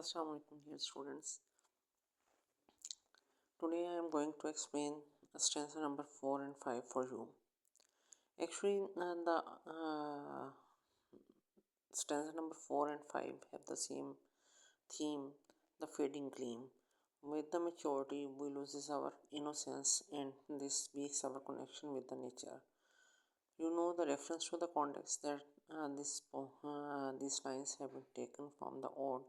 Assalamu alaikum dear students. Today I am going to explain stanza number 4 and 5 for you. Actually, the stanza number 4 and 5 have the same theme, the fading gleam. With the maturity, we loses our innocence, and this speaks our connection with the nature. You know the reference to the context that these lines have been taken from the ode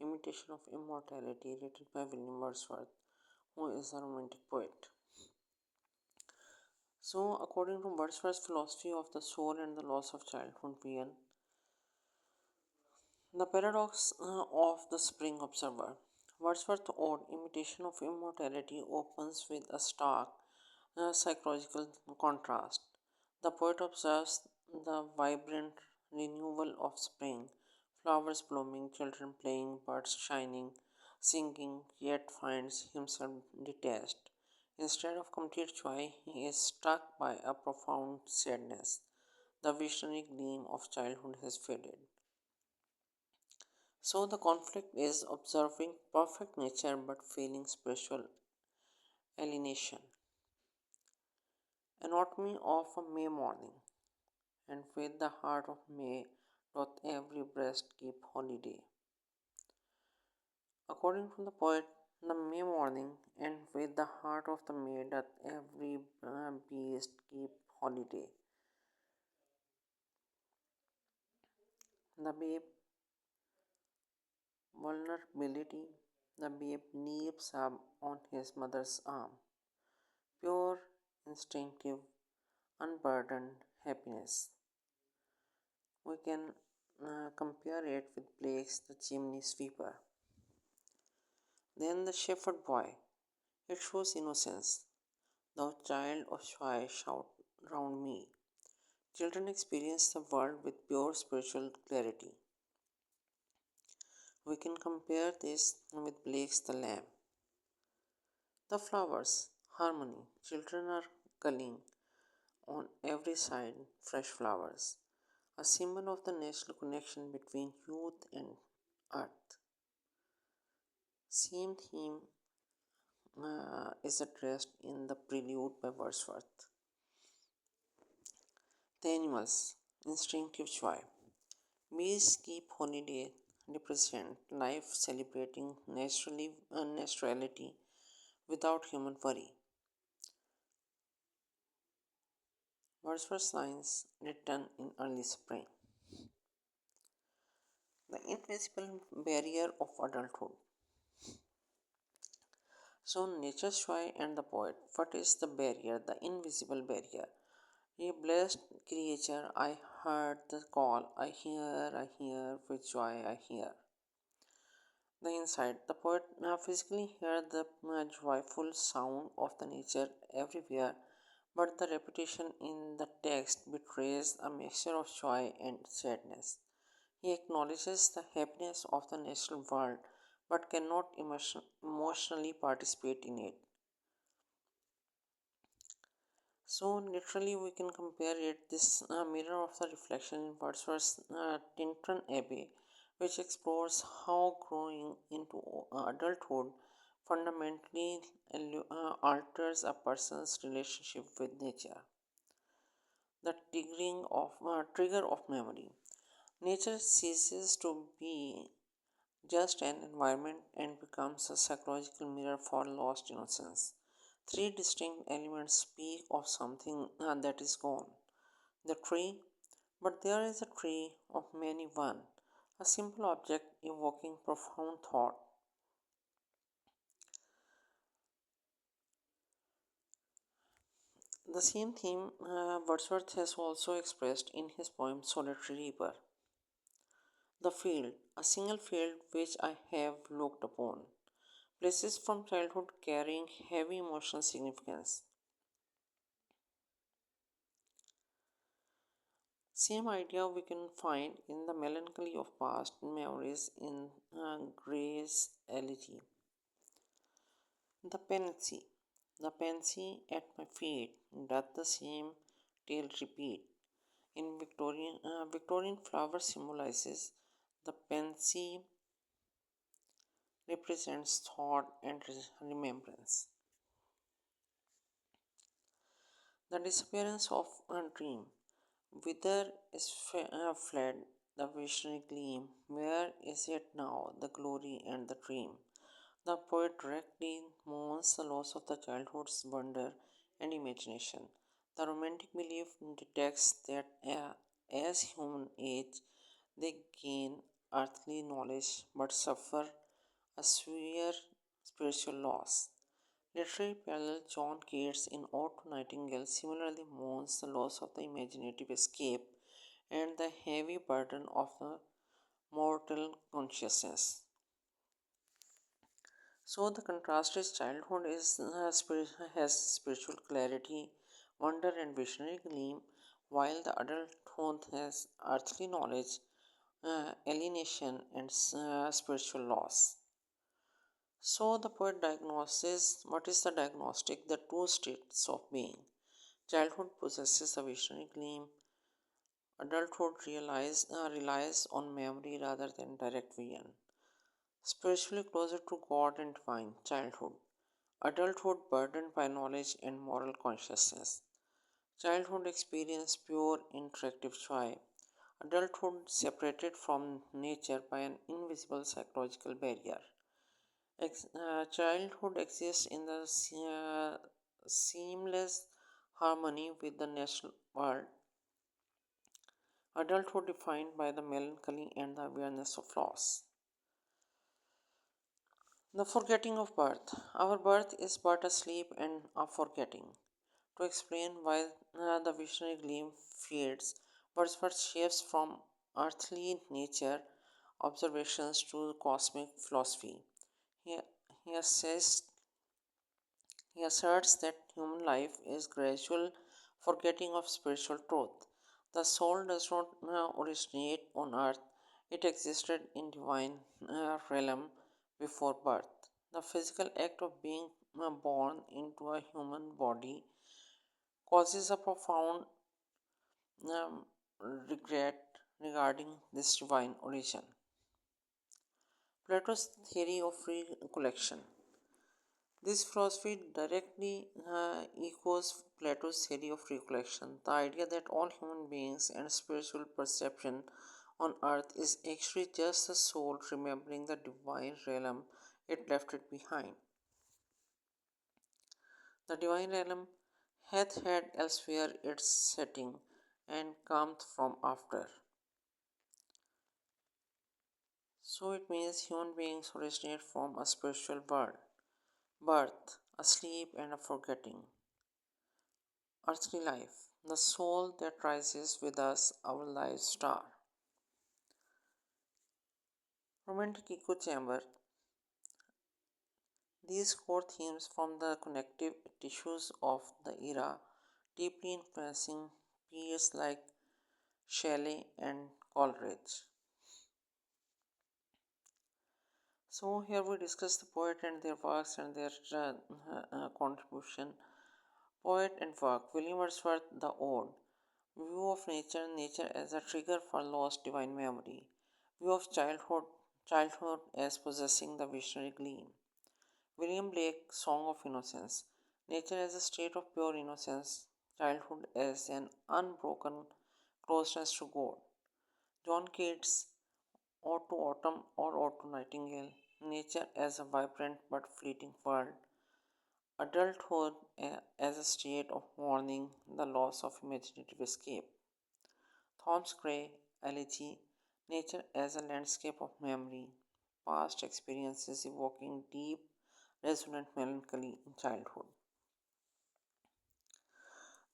Imitation of Immortality written by William Wordsworth, who is a romantic poet. So, according to Wordsworth's philosophy of the soul and the loss of childhood being the paradox of the spring observer. Wordsworth's ode Imitation of Immortality opens with a stark psychological contrast. The poet observes the vibrant renewal of spring, flowers blooming, children playing, birds shining, singing, yet finds himself detached. Instead of complete joy, he is struck by a profound sadness. The visionary gleam of childhood has faded. So the conflict is observing perfect nature but feeling spiritual alienation. Anatomy of a May morning. And with the heart of May doth every breast keep holiday. According to the poet, the May morning, and with the heart of the May doth every beast keep holiday. The babe vulnerability, the babe leaps up on his mother's arm. Pure, instinctive, unburdened happiness. We can compare it with Blake's The Chimney Sweeper. Then the shepherd boy. It shows innocence. Thou child of joy, shout round me. Children experience the world with pure spiritual clarity. We can compare this with Blake's The Lamb. The flowers, harmony. Children are culling on every side fresh flowers, a symbol of the natural connection between youth and earth. Same theme is addressed in the prelude by Wordsworth. The animals, instinctive joy. Bees keep holiday represent life celebrating naturality without human worry. Wordsworth's lines written in early spring. The invisible barrier of adulthood. So, nature's joy and the poet. What is the barrier? The invisible barrier. A blessed creature, I heard the call. I hear, with joy I hear. The insight. The poet physically heard the joyful sound of the nature everywhere, but the repetition in the text betrays a mixture of joy and sadness. He acknowledges the happiness of the natural world, but cannot emotionally participate in it. So, literally, we can compare it this mirror of the reflection in Wordsworth's Tintern Abbey, which explores how growing into adulthood fundamentally alters a person's relationship with nature. The trigger of memory. Nature ceases to be just an environment and becomes a psychological mirror for lost innocence. Three distinct elements speak of something that is gone. The tree, but there is a tree of many one, a simple object evoking profound thought. The same theme Wordsworth has also expressed in his poem Solitary Reaper. The field, a single field which I have looked upon. Places from childhood carrying heavy emotional significance. Same idea we can find in the melancholy of past memories in Gray's Elegy. The Pansy. The pansy at my feet doth the same tale repeat. In Victorian flower symbolizes the pansy represents thought and remembrance. The disappearance of a dream. Whither is fled the visionary gleam? Where is it now, the glory and the dream? The poet directly mourns the loss of the childhood's wonder and imagination. The romantic belief detects that as human age, they gain earthly knowledge but suffer a severe spiritual loss. Literary parallel John Keats in Ode to Nightingale similarly mourns the loss of the imaginative escape and the heavy burden of the mortal consciousness. So the contrast is childhood has spiritual clarity, wonder, and visionary gleam, while the adulthood has earthly knowledge, alienation, and spiritual loss. So the poet diagnoses what is the diagnostic? The two states of being. Childhood possesses a visionary gleam. Adulthood relies on memory rather than direct vision. Spiritually closer to God and divine. Childhood. Adulthood burdened by knowledge and moral consciousness. Childhood experience pure interactive joy. Adulthood separated from nature by an invisible psychological barrier. Childhood exists in the seamless harmony with the natural world. Adulthood defined by the melancholy and the awareness of loss. The forgetting of birth. Our birth is but a sleep and a forgetting. To explain why the visionary gleam fades, Wordsworth shifts from earthly nature observations to cosmic philosophy. He, he, asserts, he asserts that human life is gradual forgetting of spiritual truth. The soul does not originate on earth, it existed in divine realm before birth. The physical act of being born into a human body causes a profound um, regret regarding this divine origin. Plato's theory of recollection. This philosophy directly echoes Plato's theory of recollection, the idea that all human beings and spiritual perception on earth is actually just the soul remembering the divine realm it left it behind. The divine realm hath had elsewhere its setting and cometh from after. So it means human beings originate from a spiritual world, birth, a sleep, and a forgetting. Earthly life, the soul that rises with us, our life star. Romantic echo chamber. These core themes from the connective tissues of the era, deeply influencing peers like Shelley and Coleridge. So here we discuss the poet and their works and their contribution. Poet and work. William Wordsworth, The Ode. View of nature, nature as a trigger for lost divine memory. View of childhood, childhood as possessing the visionary gleam. William Blake, Song of Innocence. Nature as a state of pure innocence, childhood as an unbroken closeness to God. John Keats, Ode to Autumn or Ode to Nightingale. Nature as a vibrant but fleeting world. Adulthood as a state of mourning the loss of imaginative escape. Thomas Gray, Elegy, nature as a landscape of memory, past experiences evoking deep, resonant melancholy in childhood.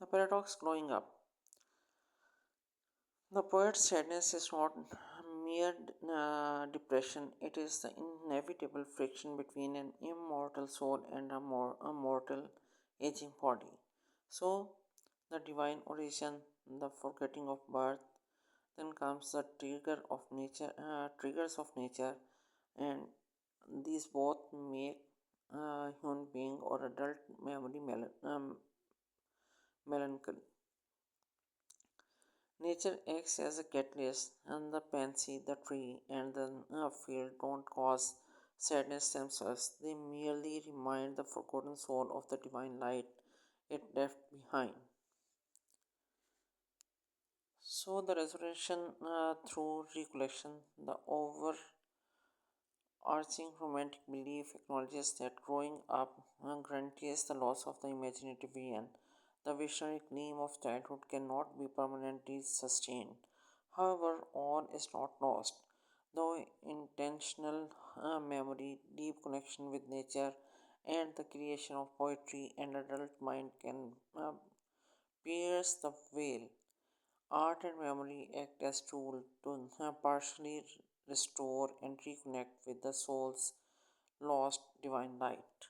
The paradox growing up. The poet's sadness is not mere depression, it is the inevitable friction between an immortal soul and a mortal aging body. So, the divine origin, the forgetting of birth, then comes the triggers of nature, and these both make human being or adult memory melancholy. Nature acts as a catalyst, and the pansy, the tree, and the field don't cause sadness themselves. They merely remind the forgotten soul of the divine light it left behind. So, the resurrection through recollection, the overarching romantic belief acknowledges that growing up guarantees the loss of the imaginative vision. The visionary gleam of childhood cannot be permanently sustained. However, all is not lost. Though intentional memory, deep connection with nature, and the creation of poetry and adult mind can pierce the veil. Art and memory act as tools to partially restore and reconnect with the soul's lost divine light.